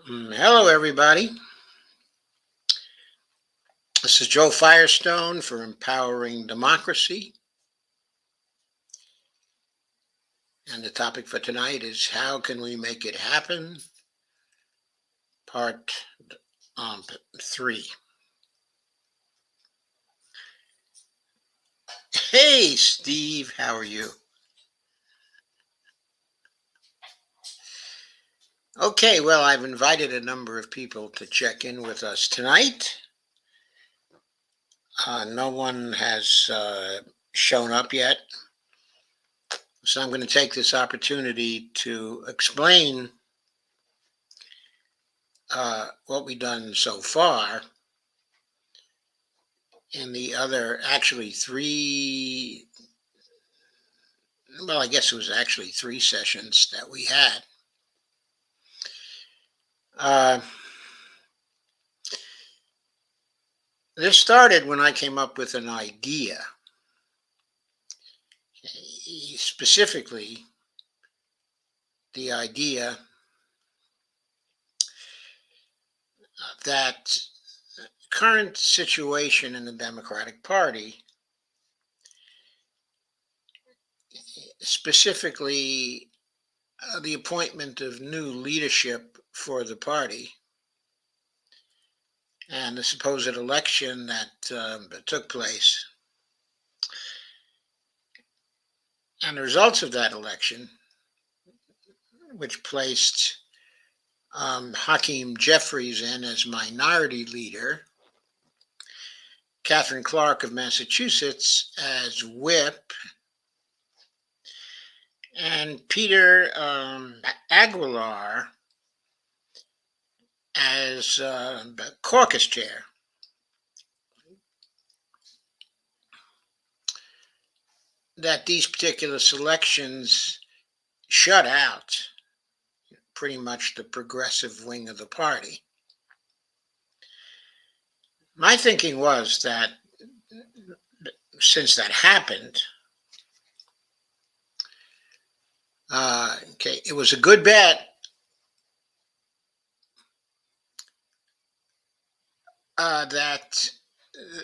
Hello, everybody. This is Joe Firestone for Empowering Democracy. And the topic for tonight is How Can We Make It Happen? Part 3. Hey, Steve, how are you? Okay, well, I've invited a number of people to check in with us tonight. No one has shown up yet. So I'm going to take this opportunity to explain what we've done so far in the other, actually I guess it was actually 3 sessions that we had. Uh, this started when I came up with an idea. Specifically, the idea that current situation in the Democratic Party, specifically the appointment of new leadership for the party, and the supposed election that took place, and the results of that election, which placed Hakeem Jeffries in as minority leader, Catherine Clark of Massachusetts as whip, and Peter Aguilar as caucus chair. That these particular selections shut out pretty much the progressive wing of the party. My thinking was that since that happened, it was a good bet that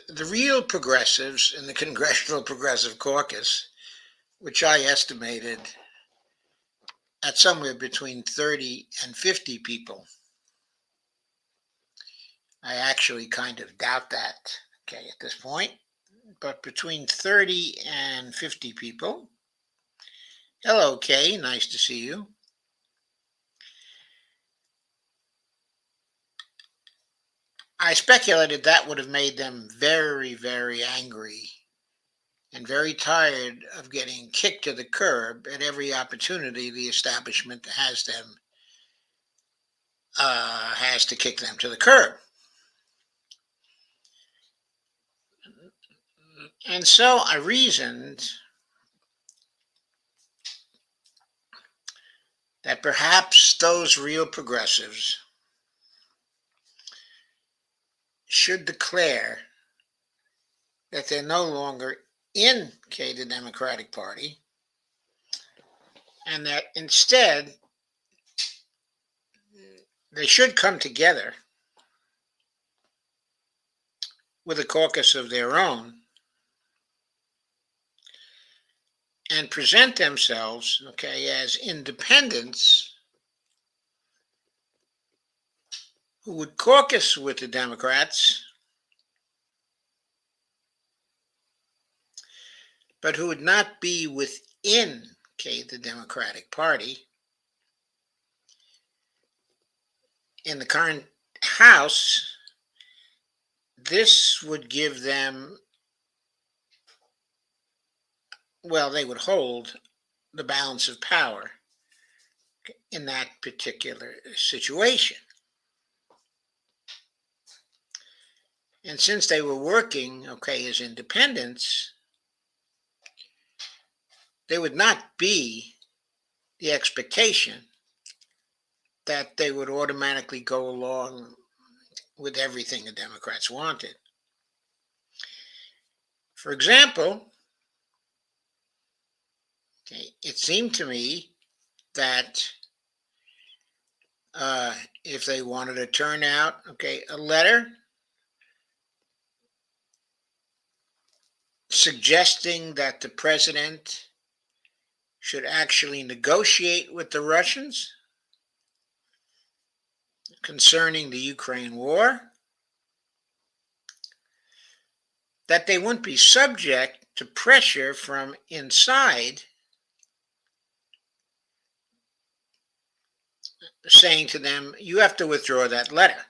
the real progressives in the Congressional Progressive Caucus, which I estimated at somewhere between 30 and 50 people. I actually kind of doubt that, at this point, but between 30 and 50 people. Hello, Kay, nice to see you. I speculated that would have made them very, very angry and very tired of getting kicked to the curb at every opportunity the establishment has to kick them to the curb. And so I reasoned that perhaps those real progressives should declare that they're no longer in the Democratic Party, and that instead they should come together with a caucus of their own and present themselves, as independents who would caucus with the Democrats, but who would not be within, the Democratic Party. In the current House, this would give them, they would hold the balance of power in that particular situation. And since they were working, as independents, there would not be the expectation that they would automatically go along with everything the Democrats wanted. For example, it seemed to me that if they wanted to turn out, a letter suggesting that the president should actually negotiate with the Russians concerning the Ukraine war, that they wouldn't be subject to pressure from inside saying to them, you have to withdraw that letter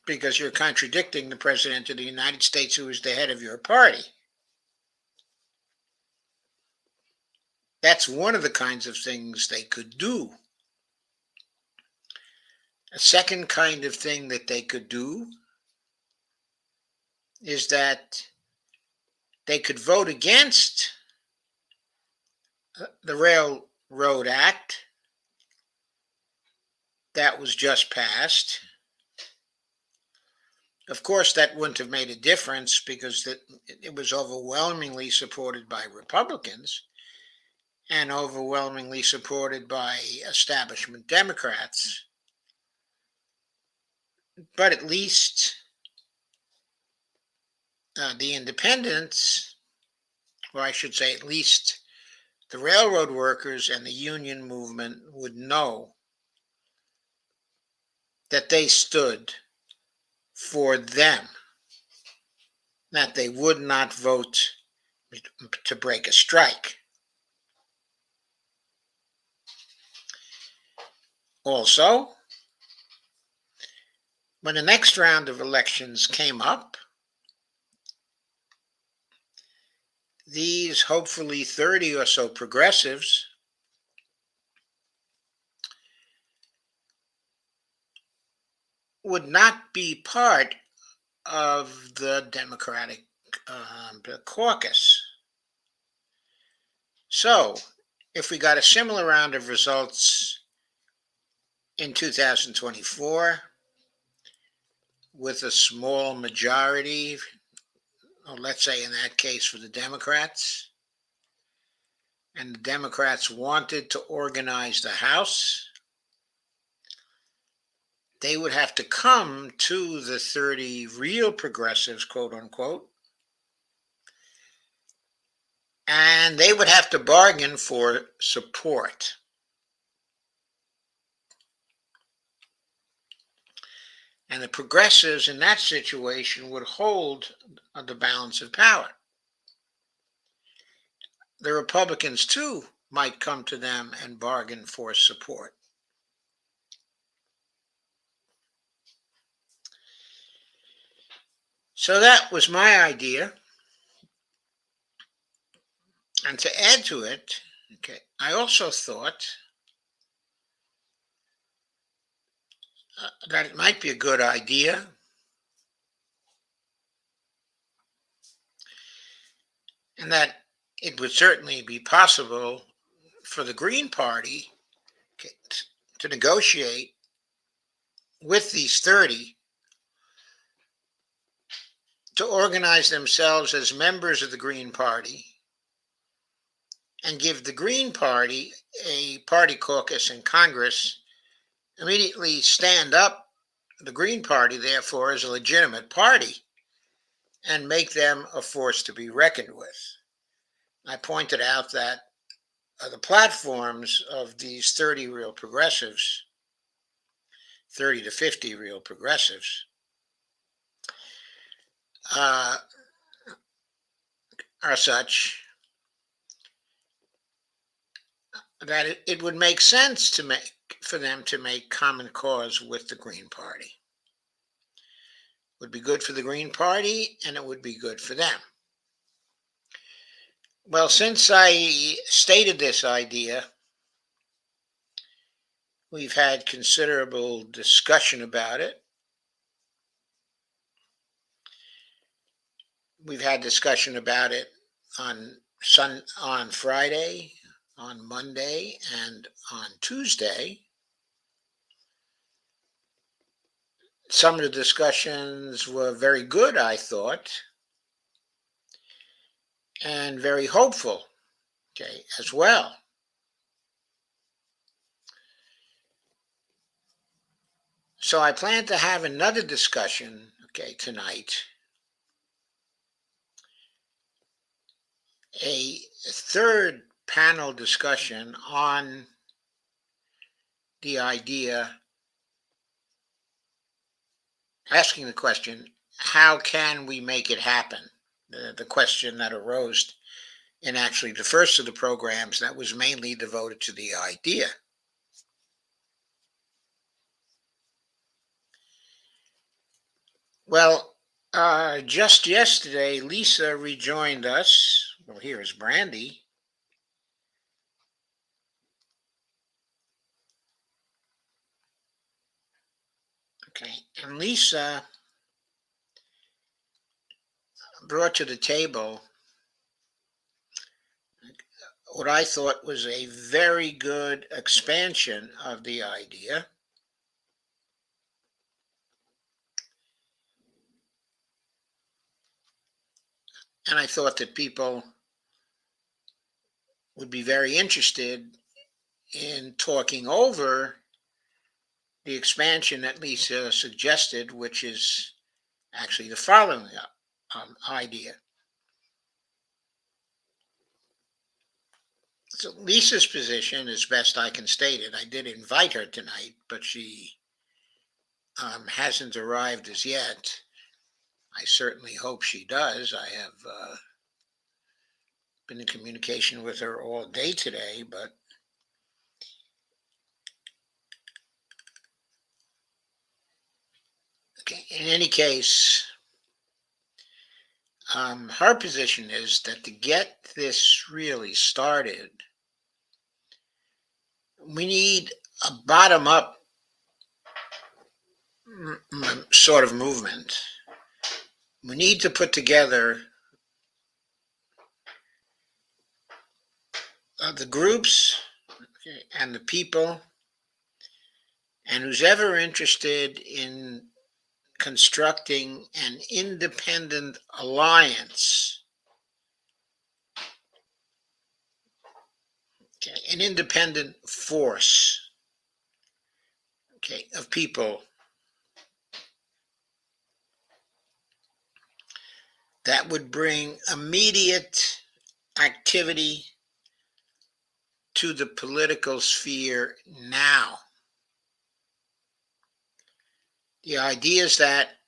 because you're contradicting the President of the United States, who is the head of your party. That's one of the kinds of things they could do. A second kind of thing that they could do is that they could vote against the Railroad Act that was just passed. Of course, that wouldn't have made a difference because it was overwhelmingly supported by Republicans and overwhelmingly supported by establishment Democrats. But at least the independents, or I should say at least the railroad workers and the union movement, would know that they stood for them, that they would not vote to break a strike. Also, when the next round of elections came up, these hopefully 30 or so progressives would not be part of the Democratic caucus. So, if we got a similar round of results in 2024 with a small majority, or let's say in that case for the Democrats, and the Democrats wanted to organize the House, they would have to come to the 30 real progressives, quote unquote, and they would have to bargain for support. And the progressives in that situation would hold the balance of power. The Republicans, too, might come to them and bargain for support. So that was my idea. And to add to it, I also thought that it might be a good idea and that it would certainly be possible for the Green Party to negotiate with these 30 to organize themselves as members of the Green Party and give the Green Party a party caucus in Congress, immediately stand up the Green Party, therefore, as a legitimate party, and make them a force to be reckoned with. I pointed out that the platforms of these 30 real progressives, 30 to 50 real progressives, are such that it would make sense for them to make common cause with the Green Party. It would be good for the Green Party, and it would be good for them. Well, since I stated this idea, we've had considerable discussion about it. We've had discussion about it on Friday, on Monday, and on Tuesday. Some of the discussions were very good, I thought, and very hopeful, as well. So I plan to have another discussion, tonight, a third panel discussion on the idea, asking the question, how can we make it happen? The question that arose in actually the first of the programs that was mainly devoted to the idea. Well, just yesterday, Lisa rejoined us. Well, here is Brandy. Okay, and Lisa brought to the table what I thought was a very good expansion of the idea. And I thought that people would be very interested in talking over the expansion that Lisa suggested, which is actually the following idea. So Lisa's position, as best I can state it, I did invite her tonight, but she hasn't arrived as yet. I certainly hope she does. I have been in communication with her all day today, but okay, in any case, her position is that to get this really started, we need a bottom up sort of movement. We need to put together the groups, and the people, and who's ever interested in constructing an independent alliance, an independent force, of people that would bring immediate activity to the political sphere now. The idea is that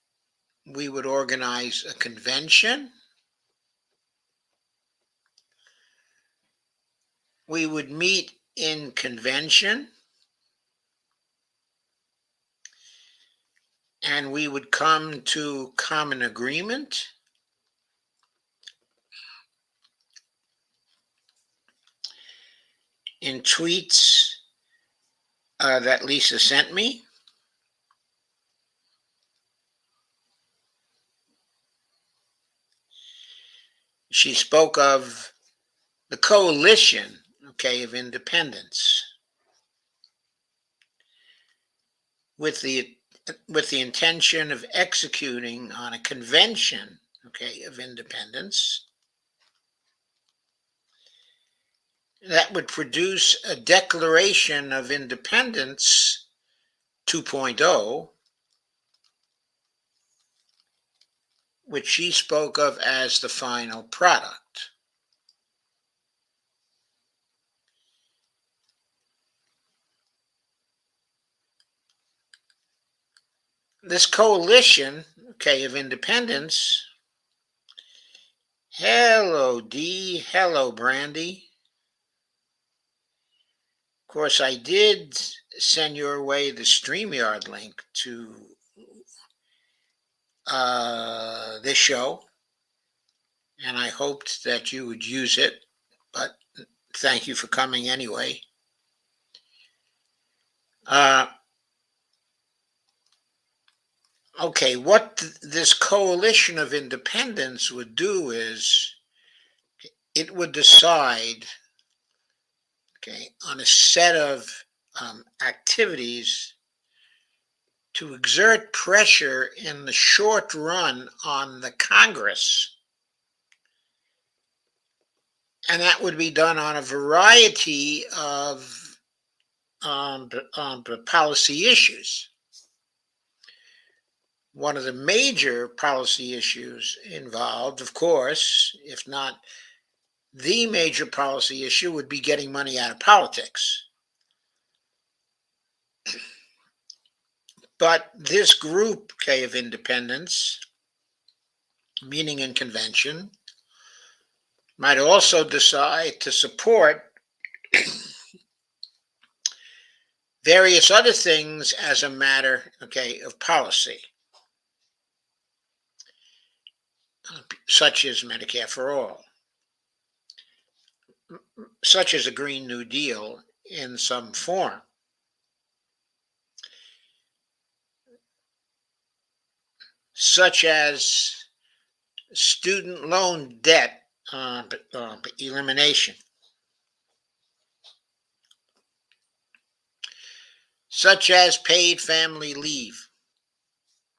we would organize a convention. We would meet in convention, and we would come to common agreement. In tweets that Lisa sent me, she spoke of the coalition, of independence, with the intention of executing on a convention, of independence that would produce a Declaration of Independence 2.0, which she spoke of as the final product. This coalition, of independence. Hello, Dee. Hello, Brandy. Of course, I did send your way the StreamYard link to this show, and I hoped that you would use it, but thank you for coming anyway. Okay, what this coalition of independence would do is it would decide, on a set of activities to exert pressure in the short run on the Congress. And that would be done on a variety of policy issues. one of the major policy issues involved, of course, if not the major policy issue, would be getting money out of politics. But this group, okay, of independents, meeting in convention, might also decide to support various other things as a matter, okay, of policy, such as Medicare for all, such as a Green New Deal in some form, such as student loan debt elimination, such as paid family leave,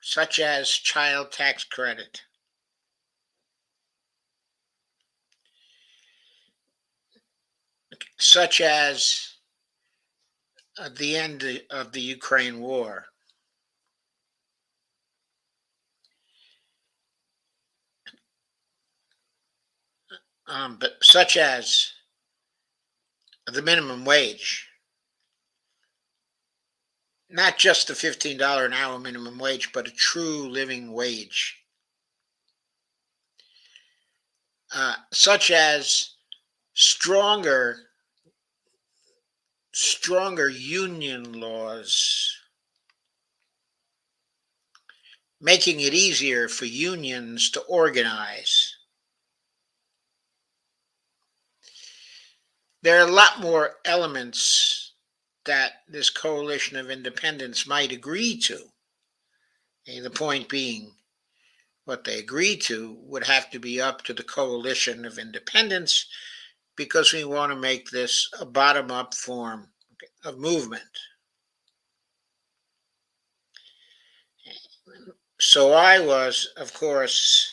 such as child tax credit, such as the end of the Ukraine war, but such as the minimum wage, not just the $15 an hour minimum wage, but a true living wage, such as stronger stronger union laws, making it easier for unions to organize. There are a lot more elements that this coalition of independents might agree to. And the point being, what they agree to would have to be up to the coalition of independents because we want to make this a bottom up form of movement. So I was, of course,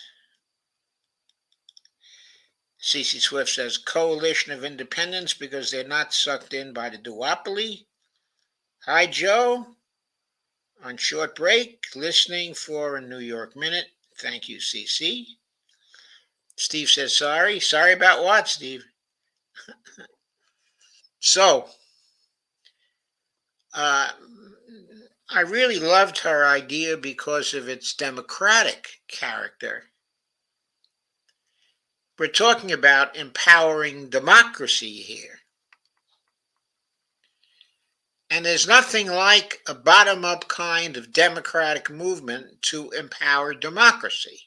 CC Swift says, coalition of independents because they're not sucked in by the duopoly. Hi, Joe. On short break, listening for a New York Minute. Thank you, CC. Steve says, sorry. Sorry about what, Steve? So, I really loved her idea because of its democratic character. We're talking about empowering democracy here. And there's nothing like a bottom up kind of democratic movement to empower democracy.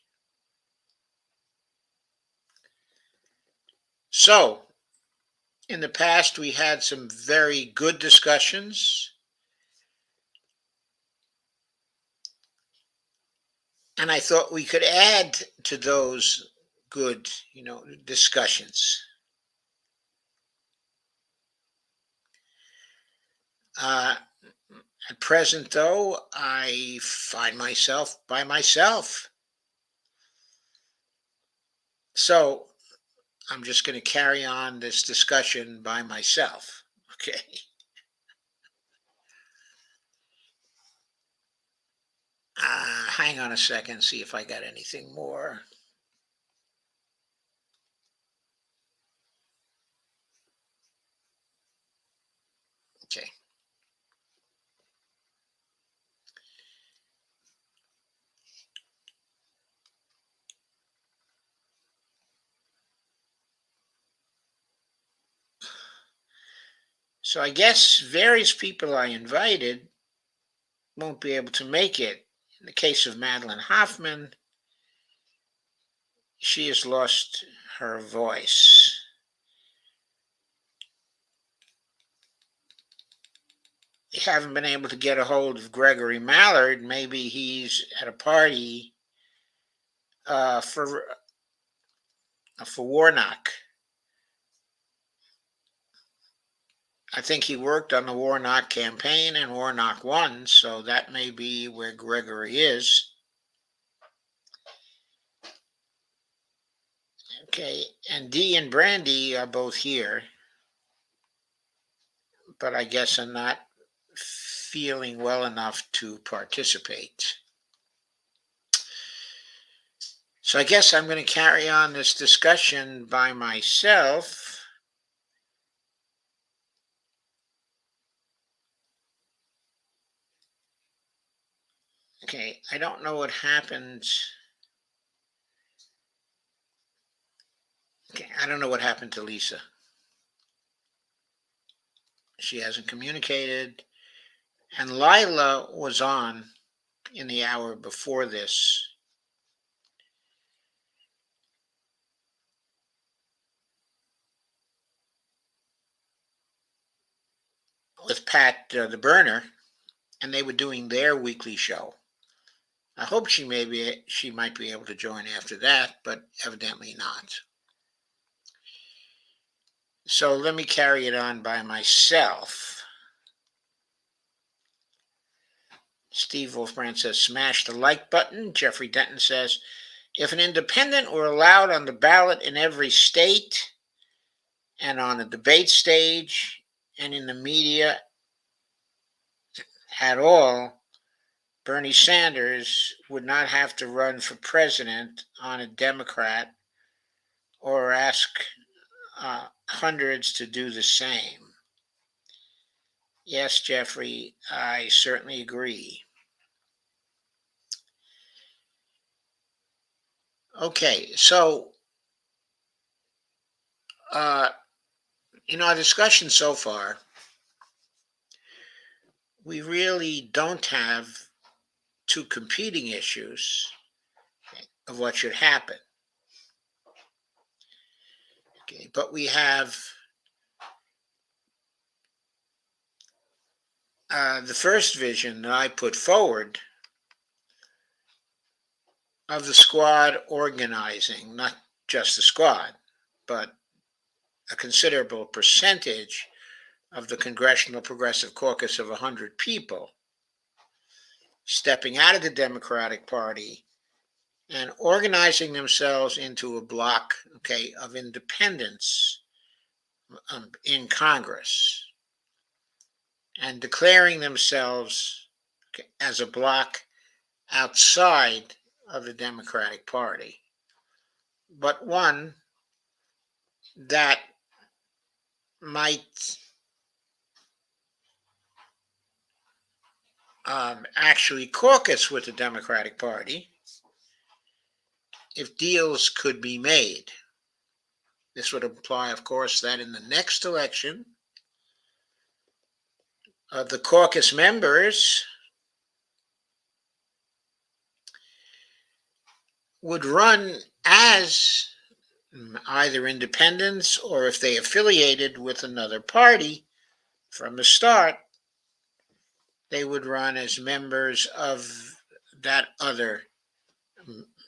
So, in the past, we had some very good discussions. And I thought we could add to those good, discussions. At present, though, I find myself by myself. So I'm just going to carry on this discussion by myself. Okay. Hang on a second, see if I got anything more. Okay. So I guess various people I invited won't be able to make it. In the case of Madeline Hoffman, she has lost her voice. You haven't been able to get a hold of Gregory Mallard. Maybe he's at a party for Warnock. I think he worked on the Warnock campaign and Warnock won, so that may be where Gregory is. Okay, and Dee and Brandy are both here, but I guess are not feeling well enough to participate. So I guess I'm going to carry on this discussion by myself. Okay, I don't know what happened. Okay, I don't know what happened to Lisa. She hasn't communicated. And Lila was on in the hour before this. With Pat the Burner, and they were doing their weekly show. I hope she might be able to join after that, but evidently not. So let me carry it on by myself. Steve Wolfbrand says, smash the like button. Jeffrey Denton says, if an independent were allowed on the ballot in every state and on a debate stage and in the media at all, Bernie Sanders would not have to run for president on a Democrat or ask hundreds to do the same. Yes, Jeffrey, I certainly agree. Okay, so, in our discussion so far, we really don't have two competing issues of what should happen. Okay, but we have the first vision that I put forward of the squad organizing, not just the squad, but a considerable percentage of the Congressional Progressive Caucus of 100 people stepping out of the Democratic Party and organizing themselves into a bloc, okay, of independents in Congress and declaring themselves as a bloc outside of the Democratic Party, but one that might actually caucus with the Democratic Party if deals could be made. This would imply, of course, that in the next election, the caucus members would run as either independents or if they affiliated with another party from the start, they would run as members of that other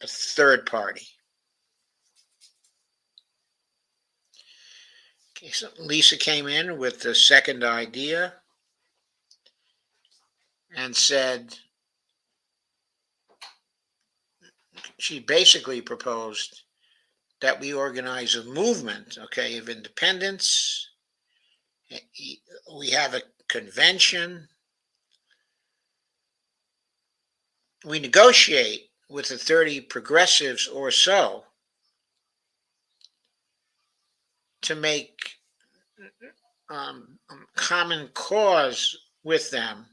third party. Okay, so Lisa came in with the second idea and said she basically proposed that we organize a movement, okay, of independents. We have a convention. We negotiate with the 30 progressives or so to make common cause with them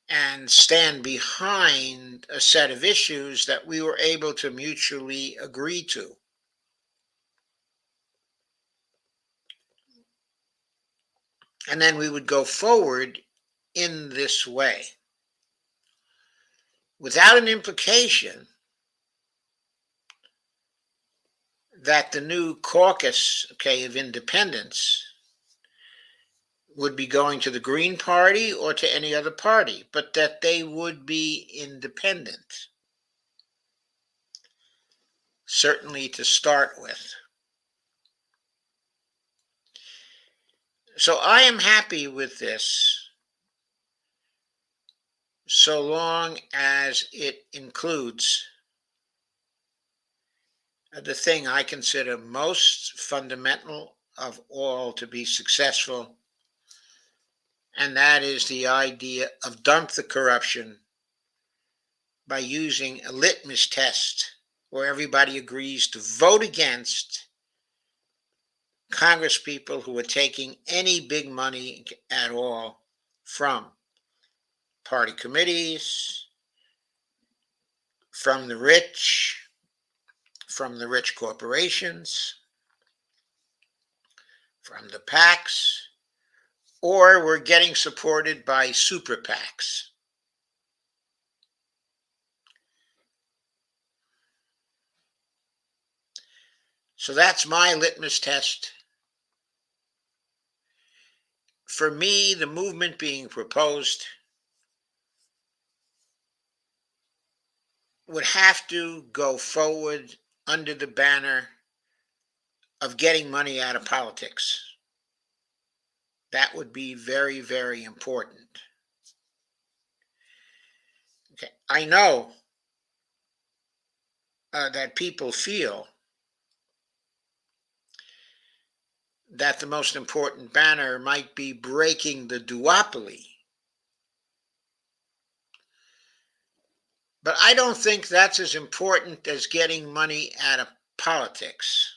and stand behind a set of issues that we were able to mutually agree to. And then we would go forward in this way without an implication that the new caucus, okay, of independents would be going to the Green Party or to any other party, but that they would be independent, certainly to start with. So I am happy with this so long as it includes the thing I consider most fundamental of all to be successful, and that is the idea of dump the corruption by using a litmus test where everybody agrees to vote against Congress people who are taking any big money at all from party committees, from the rich, from the rich corporations, from the PACs, or we're getting supported by super PACs. So that's my litmus test. For me, the movement being proposed would have to go forward under the banner of getting money out of politics. That would be very, very important. Okay. I know that people feel that the most important banner might be breaking the duopoly. But I don't think that's as important as getting money out of politics.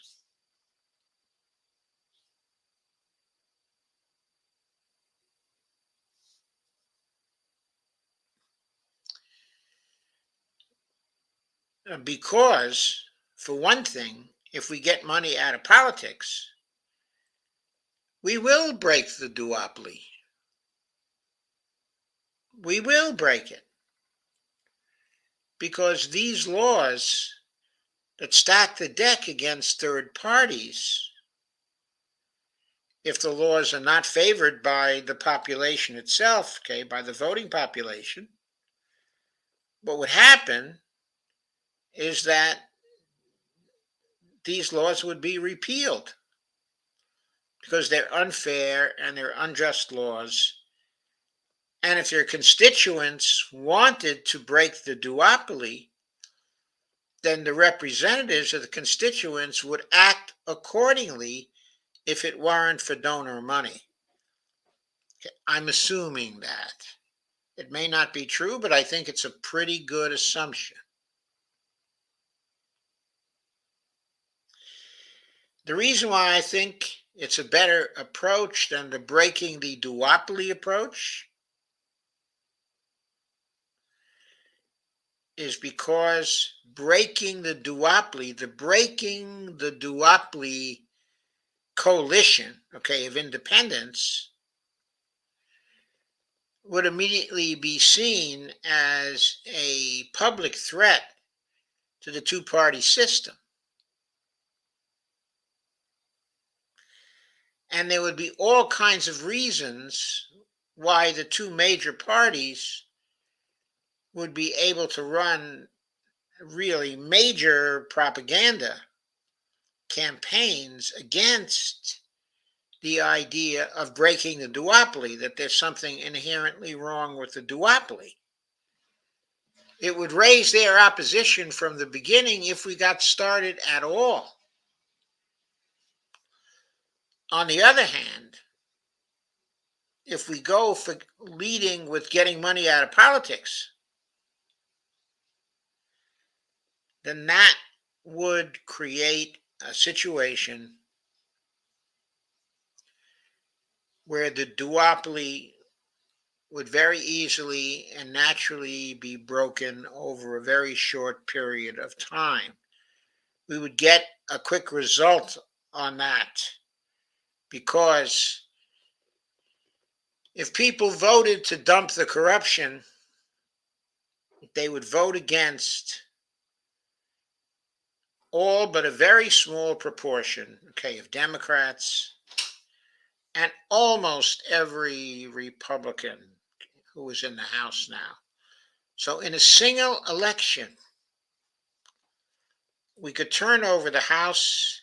Because, for one thing, if we get money out of politics, we will break the duopoly. We will break it. Because these laws that stack the deck against third parties, if the laws are not favored by the population itself, okay, by the voting population, what would happen is that these laws would be repealed because they're unfair and they're unjust laws. And if your constituents wanted to break the duopoly, then the representatives of the constituents would act accordingly if it weren't for donor money. Okay, I'm assuming that. It may not be true, but I think it's a pretty good assumption. The reason why I think it's a better approach than the breaking the duopoly approach is because breaking the duopoly coalition, okay, of independents would immediately be seen as a public threat to the two-party system. And there would be all kinds of reasons why the two major parties would be able to run really major propaganda campaigns against the idea of breaking the duopoly, that there's something inherently wrong with the duopoly. It would raise their opposition from the beginning if we got started at all. On the other hand, if we go for leading with getting money out of politics, then that would create a situation where the duopoly would very easily and naturally be broken over a very short period of time. We would get a quick result on that because if people voted to dump the corruption, they would vote against all but a very small proportion, okay, of Democrats and almost every Republican who is in the House now. So in a single election, we could turn over the House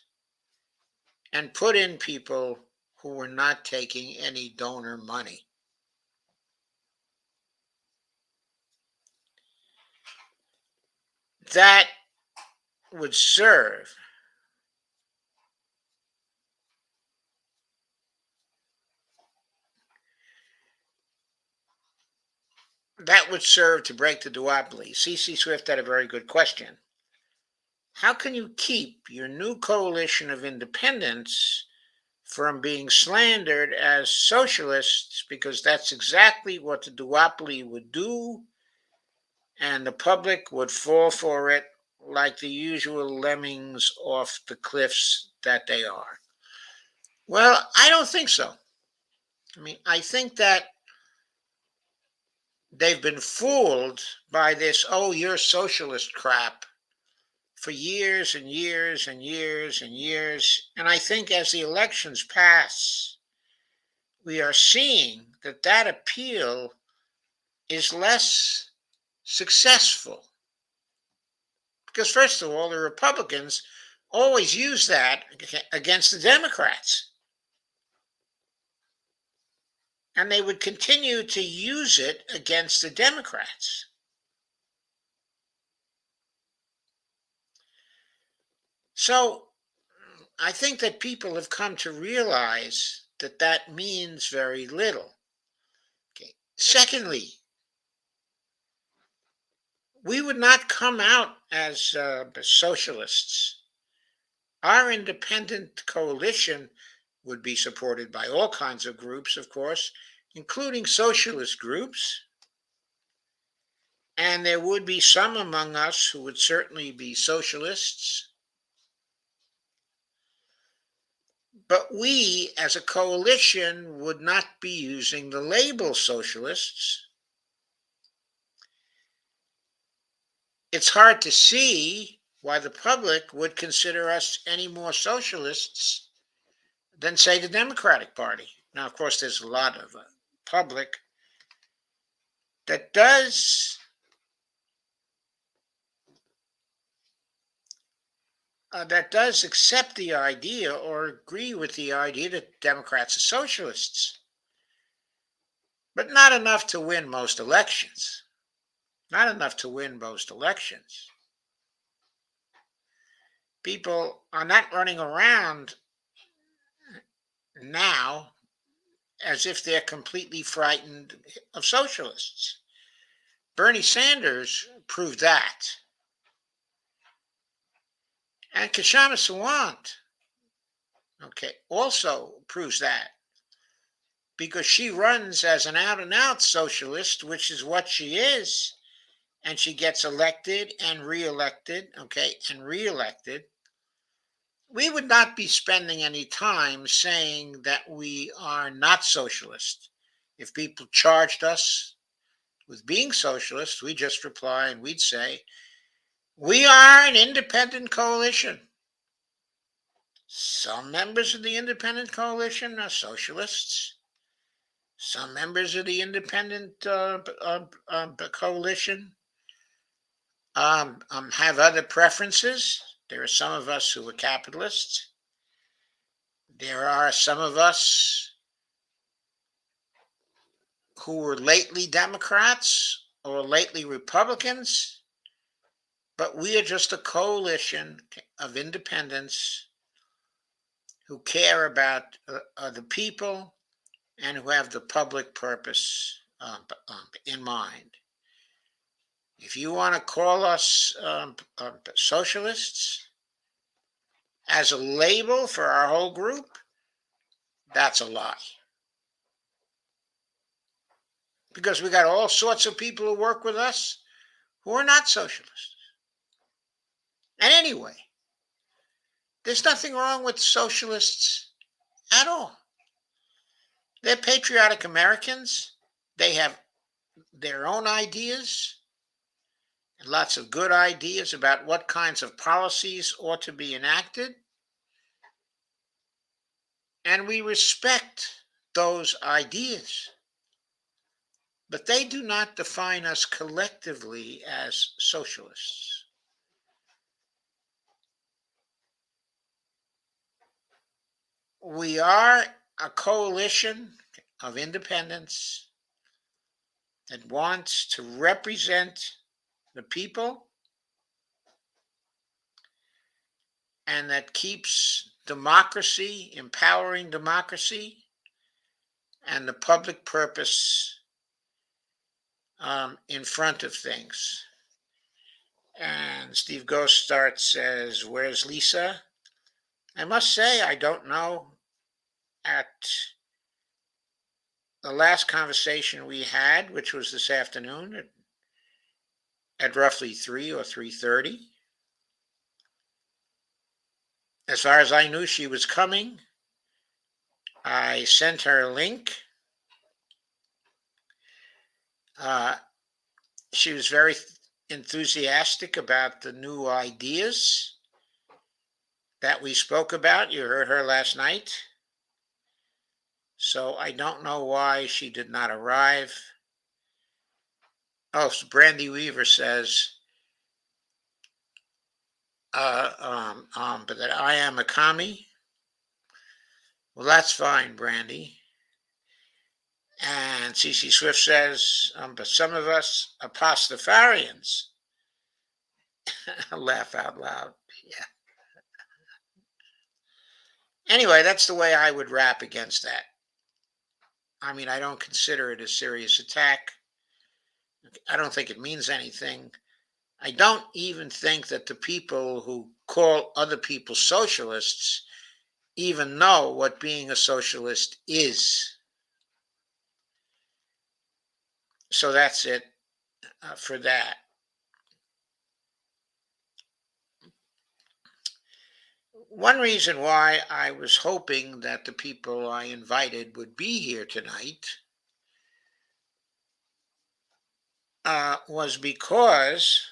and put in people who were not taking any donor money. That would serve that would serve to break the duopoly. C.C. Swift had a very good question. How can you keep your new coalition of independents from being slandered as socialists? Because that's exactly what the duopoly would do, and the public would fall for it like the usual lemmings off the cliffs that they are. Well, I don't think so. I mean, I think that they've been fooled by this, oh, you're socialist crap for years and years and years and years. And I think as the elections pass, we are seeing that that appeal is less successful. Because, first of all, the Republicans always use that against the Democrats. And they would continue to use it against the Democrats. So I think that people have come to realize that that means very little. Okay. Secondly, we would not come out as socialists. Our independent coalition would be supported by all kinds of groups, of course, including socialist groups. And there would be some among us who would certainly be socialists. But we, as a coalition, would not be using the label socialists. It's hard to see why the public would consider us any more socialists than, say, the Democratic Party. Now, of course, there's a lot of public that does accept the idea or agree with the idea that Democrats are socialists, but not enough to win most elections. Not enough to win most elections. People are not running around now as if they're completely frightened of socialists. Bernie Sanders proved that. And Kshama Sawant, also proves that. Because she runs as an out and out socialist, which is what she is. And she gets elected and reelected, and reelected. We would not be spending any time saying that we are not socialist. If people charged us with being socialist, we just reply and we'd say, we are an independent coalition. Some members of the independent coalition are socialists. Some members of the independent coalition have other preferences. There are some of us who are capitalists. There are some of us who were lately Democrats or lately Republicans, but we are just a coalition of independents who care about the people and who have the public purpose in mind. If you want to call us socialists as a label for our whole group, that's a lie. Because we got all sorts of people who work with us who are not socialists. And anyway, there's nothing wrong with socialists at all. They're patriotic Americans. They have their own ideas, and lots of good ideas about what kinds of policies ought to be enacted. And we respect those ideas. But they do not define us collectively as socialists. We are a coalition of independents that wants to represent the people and that keeps democracy, empowering democracy, and the public purpose in front of things. And Steve Ghost says, "Where's Lisa?" I must say, I don't know. At the last conversation we had, which was this afternoon at roughly 3 or 3:30, as far as I knew, she was coming. I sent her a link. Uh, she was very enthusiastic about the new ideas that we spoke about. You heard her last night. So I don't know why she did not arrive. Oh, so Brandy Weaver says, but that I am a commie. Well, that's fine, Brandy. And CC Swift says, but some of us are Pastafarians. Laugh out loud. Yeah. Anyway, that's the way I would rap against that. I mean, I don't consider it a serious attack. I don't think it means anything. I don't even think that the people who call other people socialists even know what being a socialist is. So that's it for that. One reason why I was hoping that the people I invited would be here tonight was because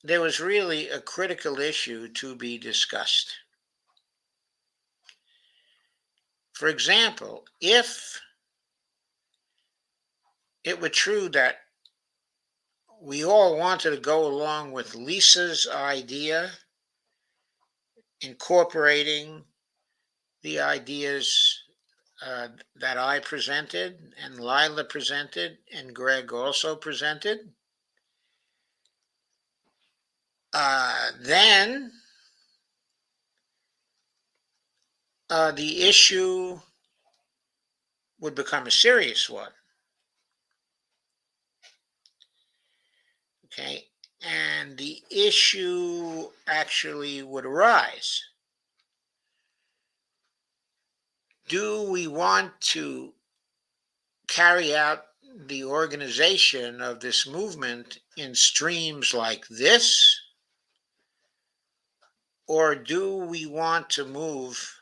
there was really a critical issue to be discussed. For example, if it were true that we all wanted to go along with Lisa's idea, incorporating the ideas that I presented and Lila presented and Greg also presented, then the issue would become a serious one. Okay, and the issue actually would arise. Do we want to carry out the organization of this movement in streams like this? Or do we want to move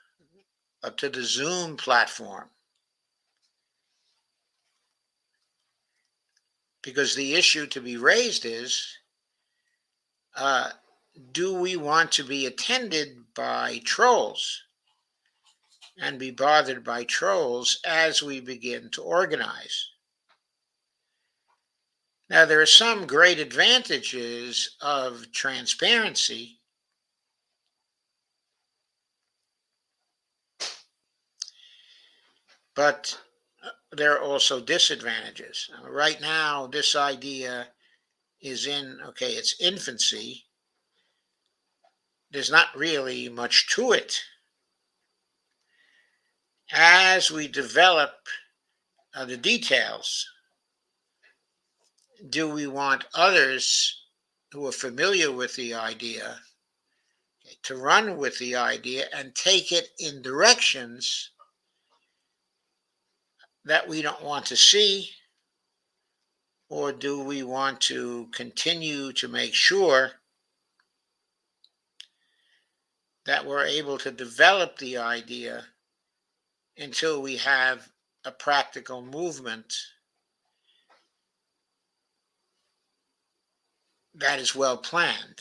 to the Zoom platform? Because the issue to be raised is, do we want to be attended by trolls and be bothered by trolls as we begin to organize? Now, there are some great advantages of transparency, but there are also disadvantages. Right now, this idea is in, okay, its infancy. There's not really much to it. As we develop the details, do we want others who are familiar with the idea to run with the idea and take it in directions that we don't want to see? Or do we want to continue to make sure that we're able to develop the idea until we have a practical movement that is well planned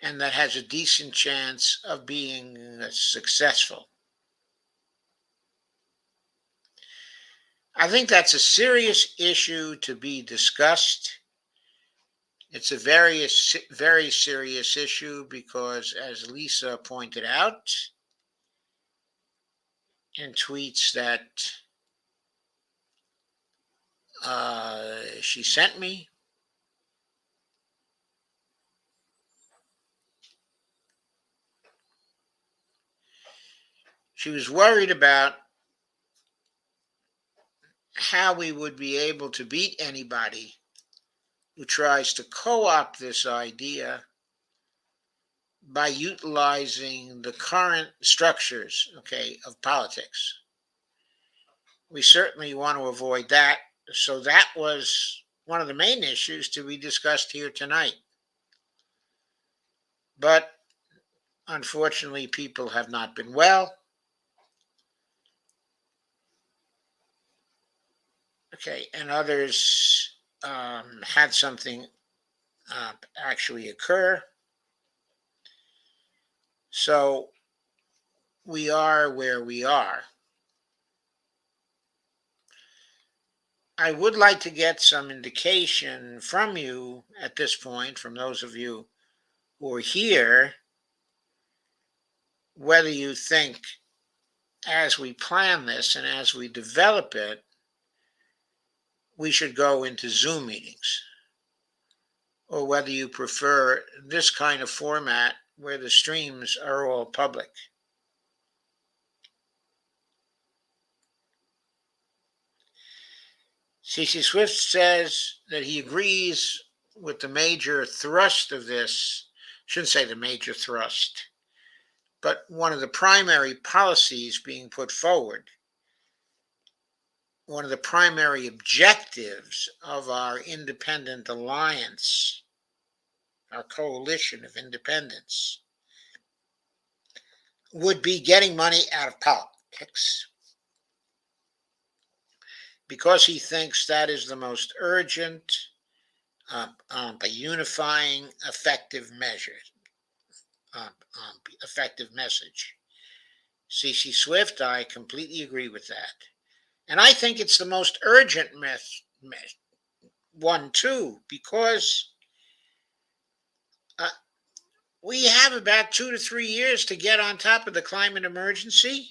and that has a decent chance of being successful? I think that's a serious issue to be discussed. It's a very serious issue because, as Lisa pointed out in tweets that she sent me, She was worried about how we would be able to beat anybody who tries to co-opt this idea by utilizing the current structures, okay, of politics. We certainly want to avoid that. So that was one of the main issues to be discussed here tonight. But unfortunately, people have not been well. Okay, and others had something actually occur. So we are where we are. I would like to get some indication from you at this point, from those of you who are here, whether you think as we plan this and as we develop it, we should go into Zoom meetings, or whether you prefer this kind of format where the streams are all public. C.C. Swift says that he agrees with the major thrust of this, shouldn't say the major thrust, but one of the primary policies being put forward, one of the primary objectives of our independent alliance, our coalition of independents, would be getting money out of politics, because he thinks that is the most urgent, unifying, effective measure, effective message. C.C. Swift, I completely agree with that. And I think it's the most urgent one, too, because we have about 2 to 3 years to get on top of the climate emergency,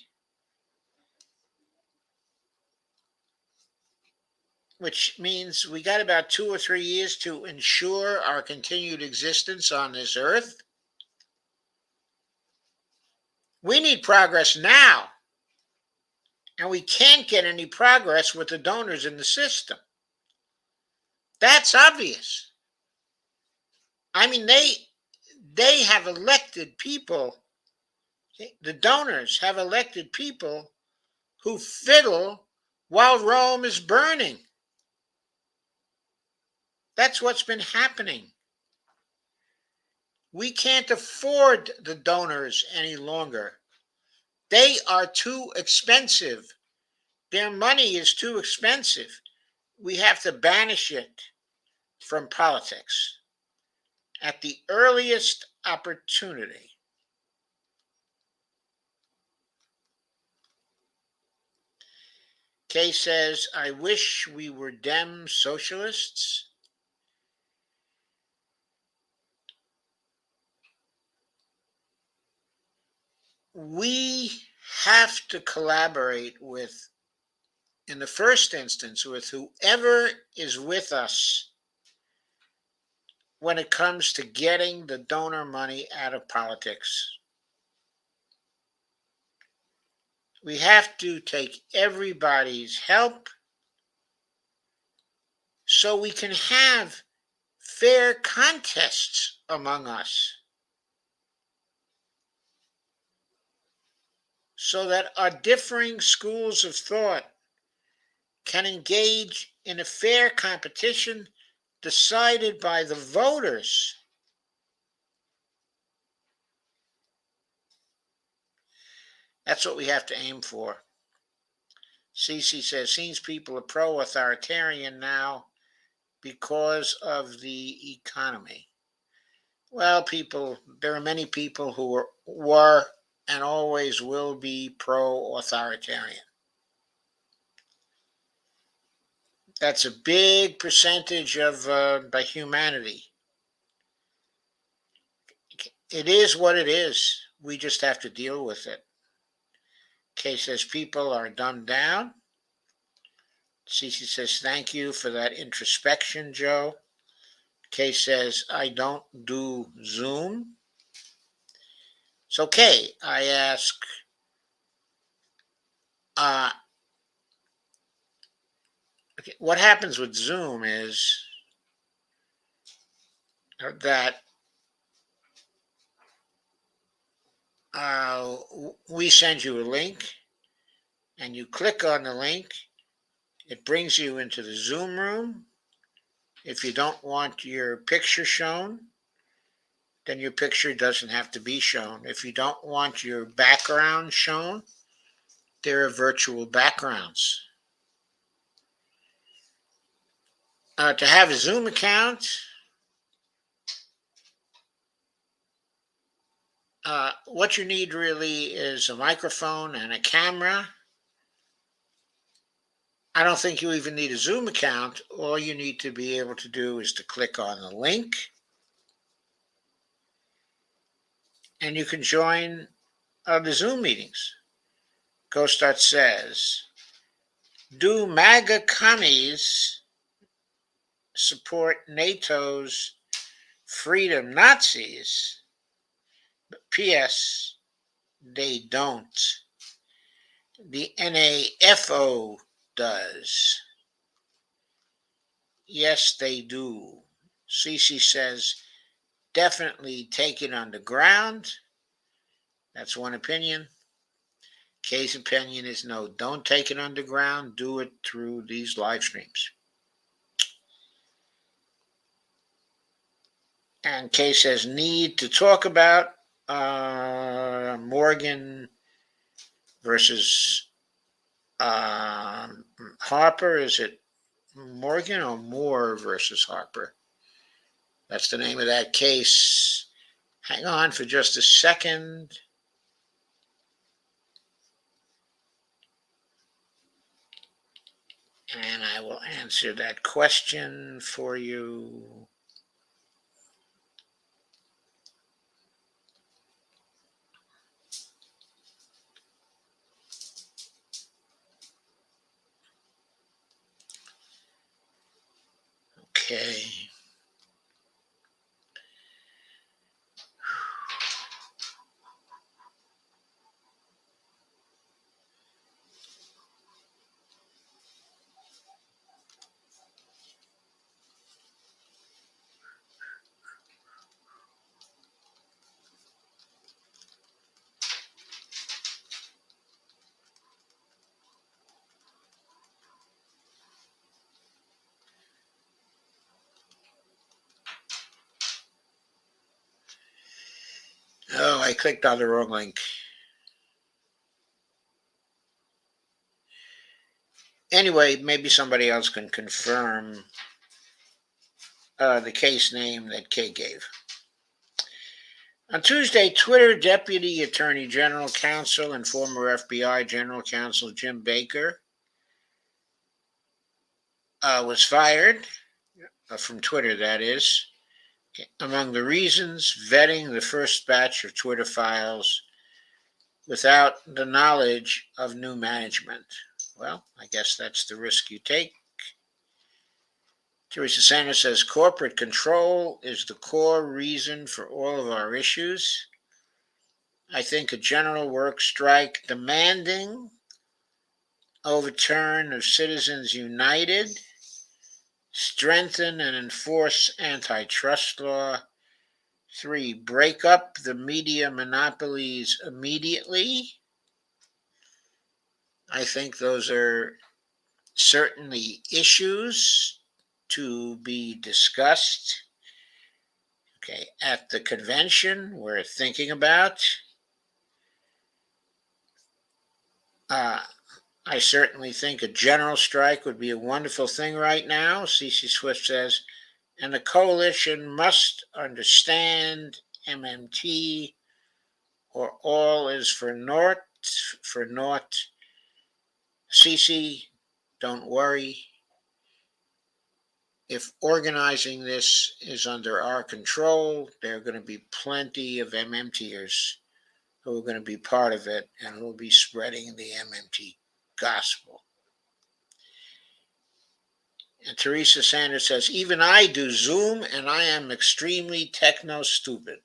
which means we got about 2 or 3 years to ensure our continued existence on this earth. We need progress now, and we can't get any progress with the donors in the system. That's obvious. I mean, they have elected people, the donors have elected people who fiddle while Rome is burning. That's what's been happening. We can't afford the donors any longer. They are too expensive. Their money is too expensive. We have to banish it from politics at the earliest opportunity. Kay says, I wish we were Dem socialists. We have to collaborate with, in the first instance, with whoever is with us when it comes to getting the donor money out of politics. We have to take everybody's help so we can have fair contests among us, so that our differing schools of thought can engage in a fair competition decided by the voters. That's what we have to aim for. Cece says, seems people are pro-authoritarian now because of the economy. Well, there are many people who were and always will be pro-authoritarian. That's a big percentage of the humanity. It is what it is. We just have to deal with it. Kay says people are dumbed down. Cece says, thank you for that introspection, Joe. Kay says, I don't do Zoom. So Kay, I ask, Uh, okay, what happens with Zoom is that we send you a link, and you click on the link. It brings you into the Zoom room. If you don't want your picture shown, then your picture doesn't have to be shown. If you don't want your background shown, there are virtual backgrounds. To have a Zoom account, what you need really is a microphone and a camera. I don't think you even need a Zoom account. All you need to be able to do is to click on the link, and you can join the Zoom meetings. Gostart says, do MAGA commies support NATO's freedom Nazis? P.S. They don't. The NAFO does. Yes, they do. Cece says, definitely take it underground. That's one opinion. Kay's opinion is no, don't take it underground. Do it through these live streams. And Kay says, need to talk about Morgan versus Harper. Is it Morgan or Moore versus Harper? That's the name of that case. Hang on for just a second. And I will answer that question for you. Okay. Oh, I clicked on the wrong link. Anyway, maybe somebody else can confirm the case name that Kay gave. On Tuesday, Twitter Deputy Attorney General Counsel and former FBI General Counsel Jim Baker was fired from Twitter, that is. Among the reasons, vetting the first batch of Twitter files without the knowledge of new management. Well, I guess that's the risk you take. Teresa Sanders says corporate control is the core reason for all of our issues. I think a general work strike demanding overturn of Citizens United, strengthen and enforce antitrust law. 3, break up the media monopolies immediately. I think those are certainly issues to be discussed. Okay, at the convention, we're thinking about. I certainly think a general strike would be a wonderful thing right now. CC Swift says, and the coalition must understand MMT or all is for naught. CC, don't worry. If organizing this is under our control, there are going to be plenty of MMTers who are going to be part of it and who will be spreading the MMT gospel. And Teresa Sanders says, even I do Zoom and I am extremely techno stupid.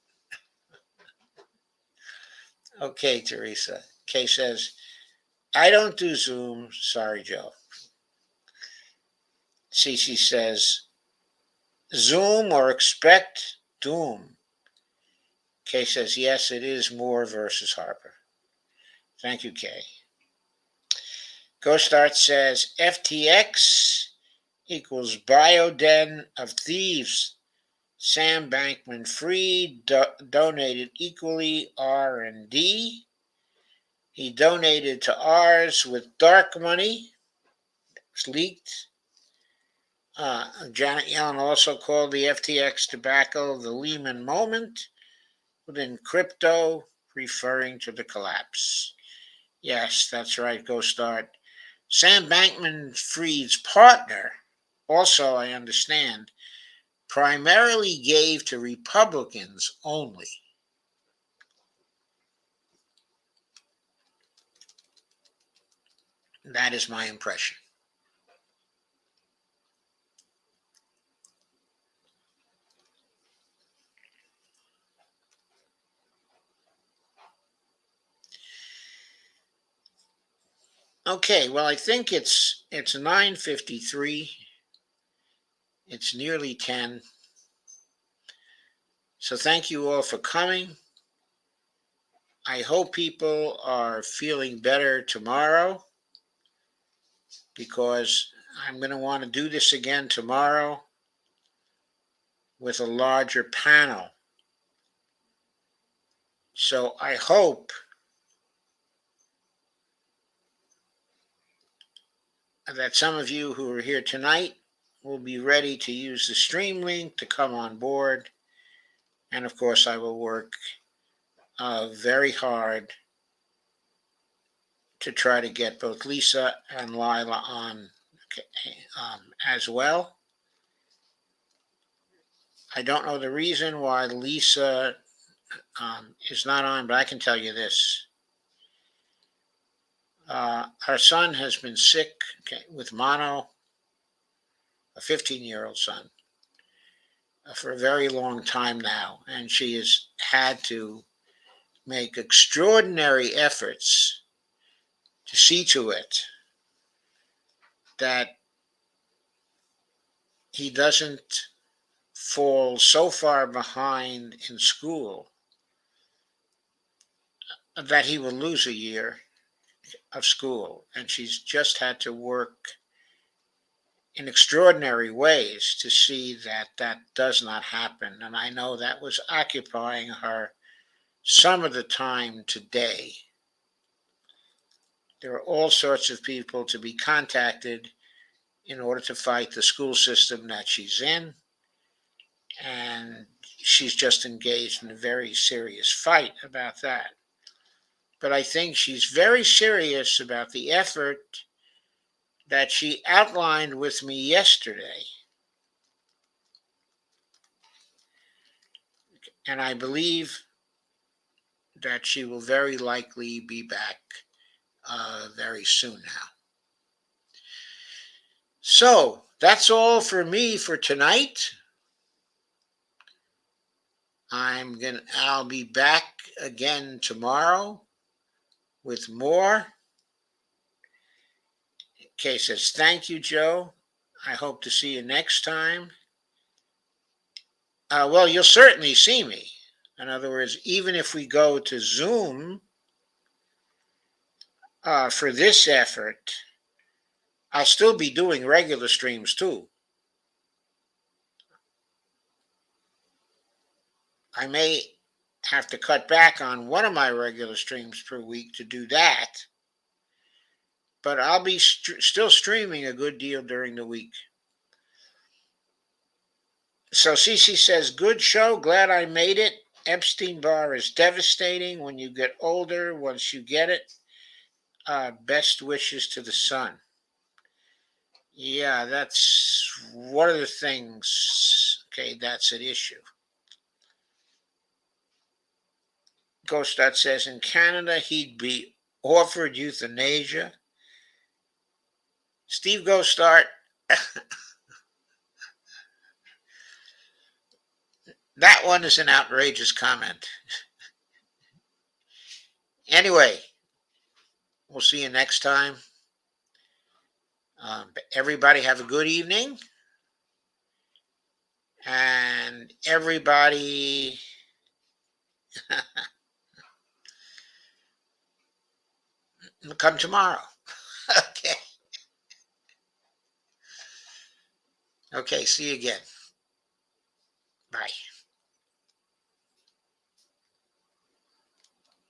Okay, Teresa. Kay says, I don't do Zoom. Sorry, Joe. Cece says, Zoom or expect doom. Kay says, yes, it is Moore versus Harper. Thank you, Kay. GoStart says, FTX equals Bioden of Thieves. Sam Bankman-Fried donated equally R&D. He donated to ours with dark money. It's leaked. Janet Yellen also called the FTX debacle the Lehman moment within crypto, referring to the collapse. Yes, that's right, Go Start. Sam Bankman-Fried's partner, also, I understand, primarily gave to Republicans only. That is my impression. Okay, well, I think it's 9:53. It's nearly 10. So thank you all for coming. I hope people are feeling better tomorrow, because I'm going to want to do this again tomorrow with a larger panel. So I hope that some of you who are here tonight will be ready to use the stream link to come on board. And of course, I will work very hard to try to get both Lisa and Lila on as well. I don't know the reason why Lisa is not on, but I can tell you this. Her son has been sick with mono, a 15-year-old son, for a very long time now, and she has had to make extraordinary efforts to see to it that he doesn't fall so far behind in school that he will lose a year of school. And she's just had to work in extraordinary ways to see that that does not happen. And I know that was occupying her some of the time today. There are all sorts of people to be contacted in order to fight the school system that she's in. And she's just engaged in a very serious fight about that. But I think she's very serious about the effort that she outlined with me yesterday. And I believe that she will very likely be back very soon now. So that's all for me for tonight. I'll be back again tomorrow with more. Kay says, thank you, Joe. I hope to see you next time. Well, you'll certainly see me. In other words, even if we go to Zoom for this effort, I'll still be doing regular streams too. I may have to cut back on one of my regular streams per week to do that, but I'll be still streaming a good deal during the week. So Cece says, good show, glad I made it. Epstein-Barr is devastating when you get older. Once you get it, best wishes to the son. Yeah, that's one of the things, okay, that's an issue. Ghostat says, in Canada, he'd be offered euthanasia. Steve Ghostart, that one is an outrageous comment. Anyway, We'll see you next time. Everybody have a good evening. And everybody come tomorrow. Okay. Okay. See you again. Bye.